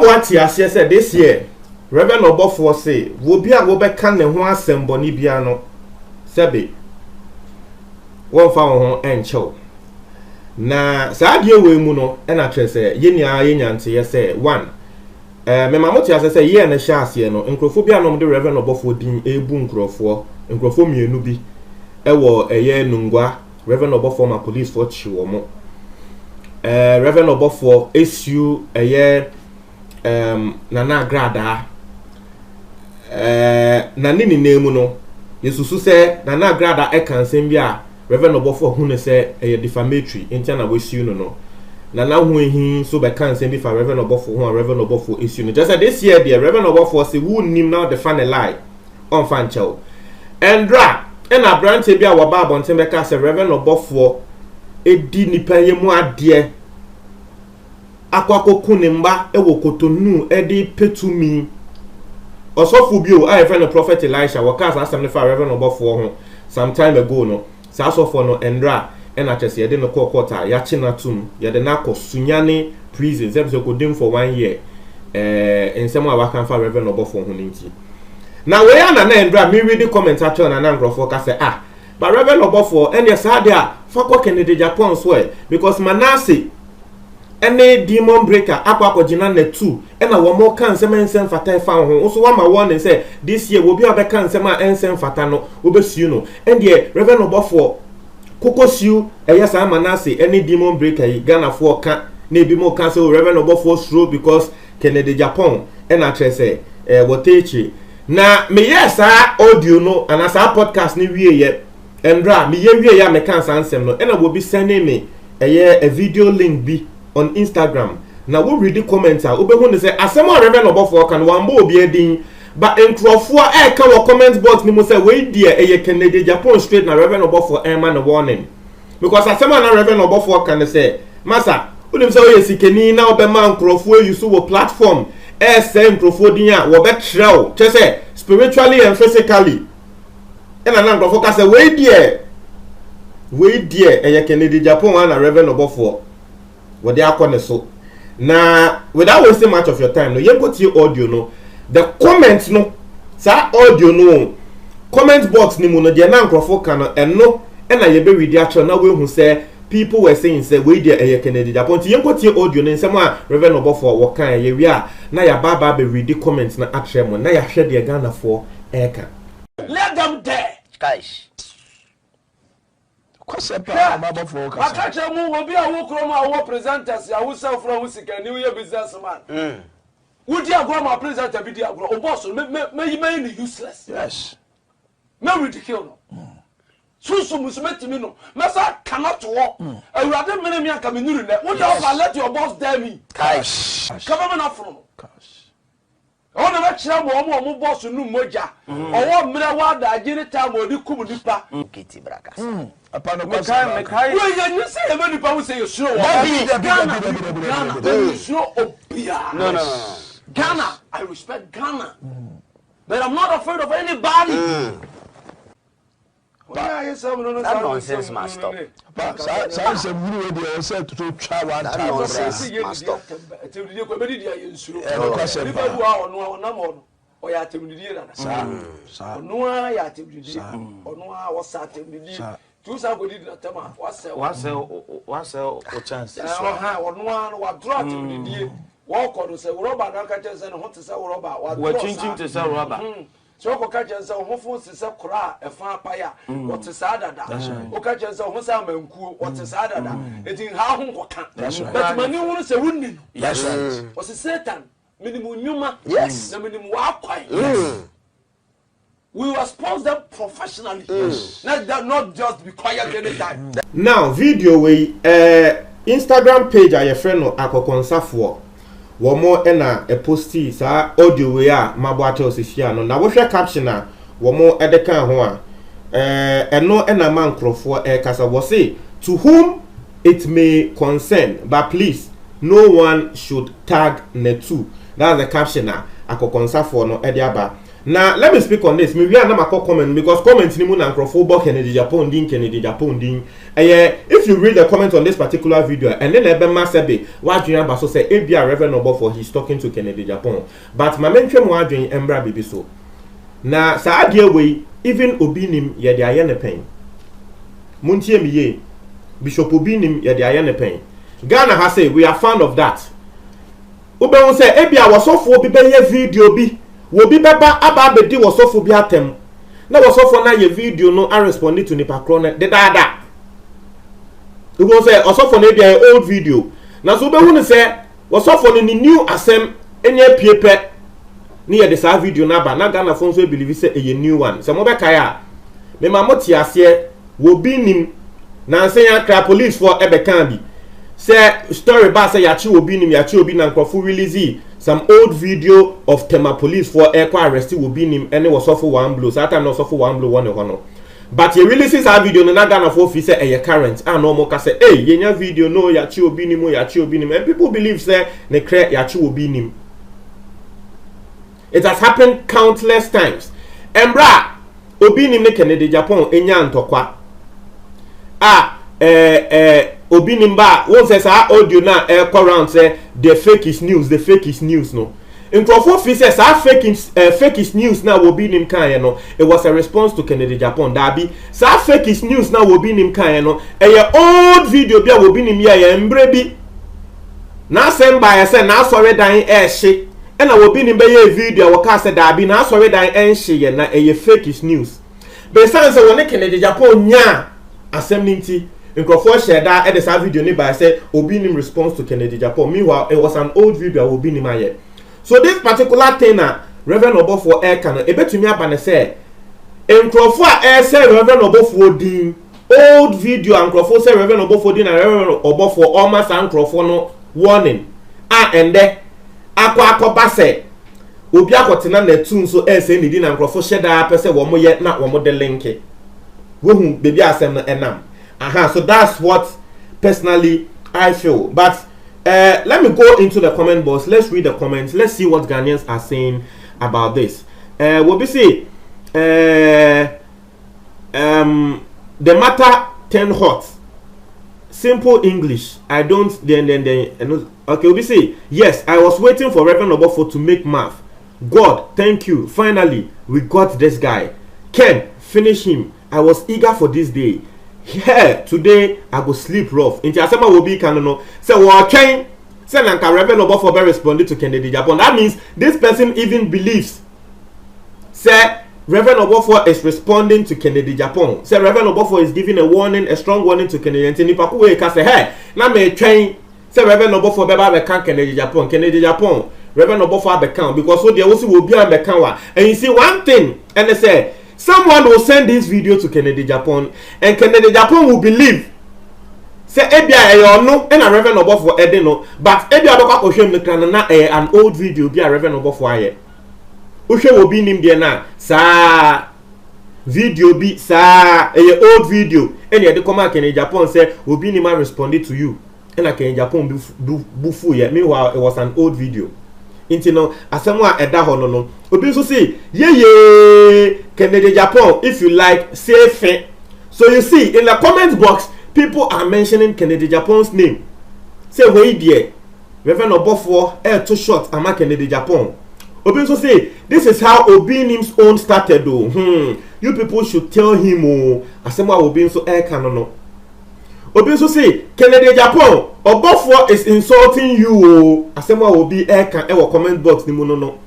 what you said this year, Reverend Obofo say, will be a Wobekan and one semboni biano. Sebi. One found and chow. Na Sadia we muno, and I say, Yenya say, one. Me mamoti as I say, ye and a chassis, no, and Crophobia no the Reverend Obofo din a boom crofo, and Crophomia nubi. Ewo a year nungwa, Reverend Obofo ma police for Chiwomo. Reverend Obofo issue a year Nana Grada. Nanini name no. Yesusu say Nana Grada ekan sembia Reverend Obofo hune say a defamatory intana we issue no. Nana hu so be kan sembi for Reverend Obofo hu Reverend Obofo issue no. Just this year the Reverend Obofo say who nim now the fan a lie on fan chow. Endra ena branche bia wa ba bonten be ka say Reverend Obofo edi nipa yemu ade akwakoko nimba ewo kotonu edi petumi osofu bio I friend the prophet Elisha waka asem ne fa Reverend Obofo ho some time ago no sa asofo no endra ena chese ye de no kokota ya chinatum ye de na kosunyane prison sem so kodim for 1 year ensem a waka fa Reverend Obofo ho nti na we ya na endra me read the comment actually na ngrofo ka say but Reverend Obofo and yes adia fakwa Kennedy Japan so because Manase any demon breaker akwa jina na 2 and na wo mo kan ensem fata fa ho so wa ma warning say this year will be abeka ensem a ensem fata no obesu no and the Reverend Obofo kokosiu eyesa Manase any demon breaker Ghana for kan na bi mo kan say Reverend Obofo slow because Kennedy Japan and na say wotechi na me yesa audio no and as a podcast ni wie ye endra me ye wie ya me kan sansem no and I will be sending me a video link be on Instagram. Now we read the comments out. Obehu ne say asem o Reverend Obofo kan wan bo obi edin but enkrofo ka wo comment box ni mo say we dia eye Kennedy Japan straight na Reverend Obofo man warning because asem na Reverend Obofo kan say masa unim say we sikeni na obe man enkrofo use wo platform same enkrofo din a wo be trel che say spiritually and physically and na enkrofo ka say we dia eye Kennedy Japan na Reverend Obofo what they are calling so. Now, without wasting much of your time, no, you go to your audio, no. The comments, no, sa audio, no. Comment box, ni mo no, the non-crofo can, and no, and I be with the actual now who say people were saying, say, we dear a Kennedy Japan. You go to your audio, and someone Reverend Obofo, what kind of area? Now, your baba be read the comments, na actually, now you share the Ghana for Eka. Let them there, guys. I catch a move, will be a walk from our presenters, I will sell from Usika, New Year businessman. Would you grow my presenter video? Oh, boss, may useless. Yes. No ridiculous. Susu Musmetimino, Massa cannot walk. I rather many coming in there. What else I let your boss dare me? Cash. Come on from cash. On the next time, one boss who knew Moja, or 1 minute while I did it time or the Kumudipa. Kitty Bracas. Upon the time, you say, many people say you're sure. No. Ghana, I respect Ghana, but I'm not afraid of anybody. That nonsense must stop. Walk on say rubber, no catches and want to sell rubber. We're changing to sell rubber. So, catches and hopeful to sell cra, a far fire, what is sadder. Catches and Hosam cool, what is sadder. It's in how but my new one is a wounding. Yes, was a Satan, minimum Numa, yes, the minimum walk. We will sponsor them professionally. Not just be quiet anytime. Now, video we Instagram page are your friend or Akokonsafo. One more ena a postie sa audio we are mabwato sifia no na wo hwe caption a wo mo edeka ho a eno ena man krofo kasa wo say to whom it may concern but please no one should tag Netu. That's the caption a Akokonsafo no ede aba Now let me speak on this. Maybe I'm not comment because comments ni mu na nkrofo Kennedy Japan din. If you read the comment on this particular video and then Ebema Sebe, what you so say ABR Reverend Obofo he's talking to Kennedy Japan. But my mention mo adwen embra bibi so. Na sa adie we even obinim ye de aye ne pen. Muntie mi ye. Bishop obinim ye de aye ne pen. Ghana has say we are fan of that. Ube won say ABR wasofo bi be video bi. Wo bi beba aba bedi wasofo bi atem. Na wasofo na ye video no a respond to nipa kro na de dada. You go say wasofo na be old video. Na so be hu say wasofo ni new asem enye piepe ni ye de sa video na ba na Ghana fon so believe say a new one. Se mo be kai a me ma moti ase wo bi nim na nse ya kra police for ebe kan bi. Say story ba say yachi obi nim yachi obi na nkrofo release some old video of Tema police for echo arrest obi nim ene was off one blow. So that time no off one blow one no. But he releases a video na Ghana for fi say e current and no more ka say hey yenya video no yachi obi nim and people believe say ne kre yachi obi nim. It has happened countless times. Embra obi nim ne Kennedy Japan enya ntokwa. Obi nimba won say sa audio na around say the fake is news no. Nkrofo fi say sa fake is news na obi nim kan no. It was a response to Kennedy Japan dabi. Sa fake is news na obi nim kan no. Old video bia obi nim ya mbre bi. Na semba ya say na sorry dan hye. Na obi nim be ye video wo ka say dabi na sorry dan hye na fake is news. Be say won Kennedy Japan nya asem nti Nkrofo share that at the video ni by say Obinim response to Kennedy Japan. Meanwhile, it was an old video of Obinim aye. So this particular thing Reverend Obofo air can ebetumi abane say Nkrofo air say Reverend Obofo din old video Nkrofo say Reverend Obofo din and Reverend Obofo almost Nkrofo no warning. And there akwa say obi akotena na tun so air say ni din Nkrofo share that person wo mo ye na wo mo de link. Wo hu baby asem no enam. So that's what personally I feel. But let me go into the comment box. Let's read the comments. Let's see what Ghanaians are saying about this. We'll be saying the matter 10 hot. Simple English. I don't okay, we'll be saying yes, I was waiting for Reverend Obofo to make math. God, thank you. Finally, we got this guy. Ken, finish him. I was eager for this day. Yeah, today I go sleep rough. Inti asema will be no. Say we train. Say nanka Reverend Obofo be responded to Kennedy Japan. That means this person even believes. Say Reverend Obofo is responding to Kennedy Japan. Say Reverend Obofo is giving a warning, a strong warning to Kennedy. And nipa ku we ka say hey, na me train. Say Reverend Obofo be ba can Kennedy Japan. Kennedy Japan. Reverend Obofo be can because so there will be a can wa. And you see one thing, and they say someone will send this video to Kennedy Japan, and Kennedy Japan will believe. Say Ebia no, and a Reverend Obofo Edeno, but Ebia Doka Oshem na an old video be a Reverend Obofo aye. Ushe will be named there na sa video be sa old video, and the command Kennedy Japan say will be nima responded to you, and a Kennedy Japan bufu ye. Meanwhile, it was an old video. Inti no asemwa eda ho no obi so say ye Kennedy Japan if you like say fe. So you see in the comment box people are mentioning Kennedy Japan's name. Say wey there Reverend Obofo too short ama Kennedy Japan. Obi so say this is how Obinim's own started though. You people should tell him asemwa Obi so can no. Obi so say Kennedy Japan Obofo is insulting you. Asemwa Obi can comment box ni no.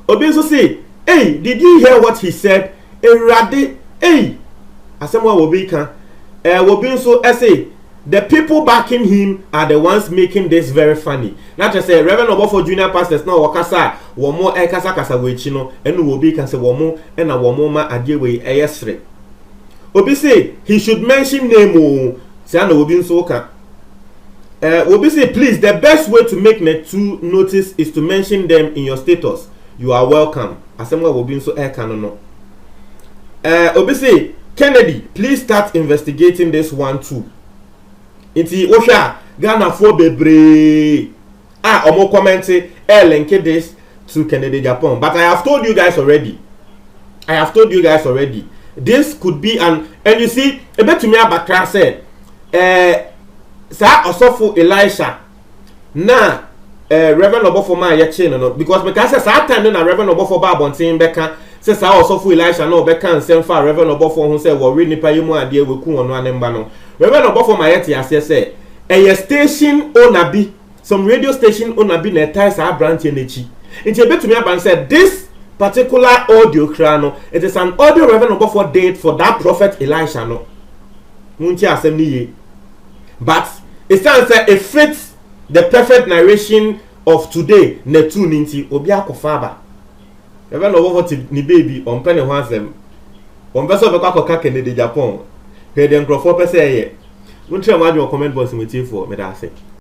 Obi so say, hey, did you hear what he said? Erade, hey. Asemwa Obi can. Obi so say the people backing him are the ones making this very funny. Not just say Reverend Obofo junior pastors now wakasa womo kasa we chino enu Obi can say womo ena womo ma adie we eyesre. Obi say he should mention name say na Obi so ka. Obi say please the best way to make Netu notice is to mention them in your status. You are welcome. Asemwa Obi so can no. Obi say Kennedy please start investigating this one too. Inti osha Ghana for bebre omo comment link this to Kennedy Japan. But I have told you guys already. This could be and you see, a bit to me about class said, Sir Osofo Elisha, na Reverend Obofoma Yachin, no, because that time then Reverend Obofo Babontin Becca says Sir Osofo Elisha no Becca and send for Reverend Obofo who said, well, really pay you idea with Kuon one embano. Reverend Obofoma Yeti, as I said, a station owner be some radio station owner be netai sa branch in echi. It's a bit to me about said this particular audio crano, it is an audio Reverend Obofo date for that prophet Elisha no. Munchi assembly. But it stands that it fits the perfect narration of today. Netu ninti obia kofaba. Reverend Obofo ni baby on penny once them. On vessel of a cock Kennedy Japan. Head and crop for per se. Won't you imagine your comment box with you for me? That say.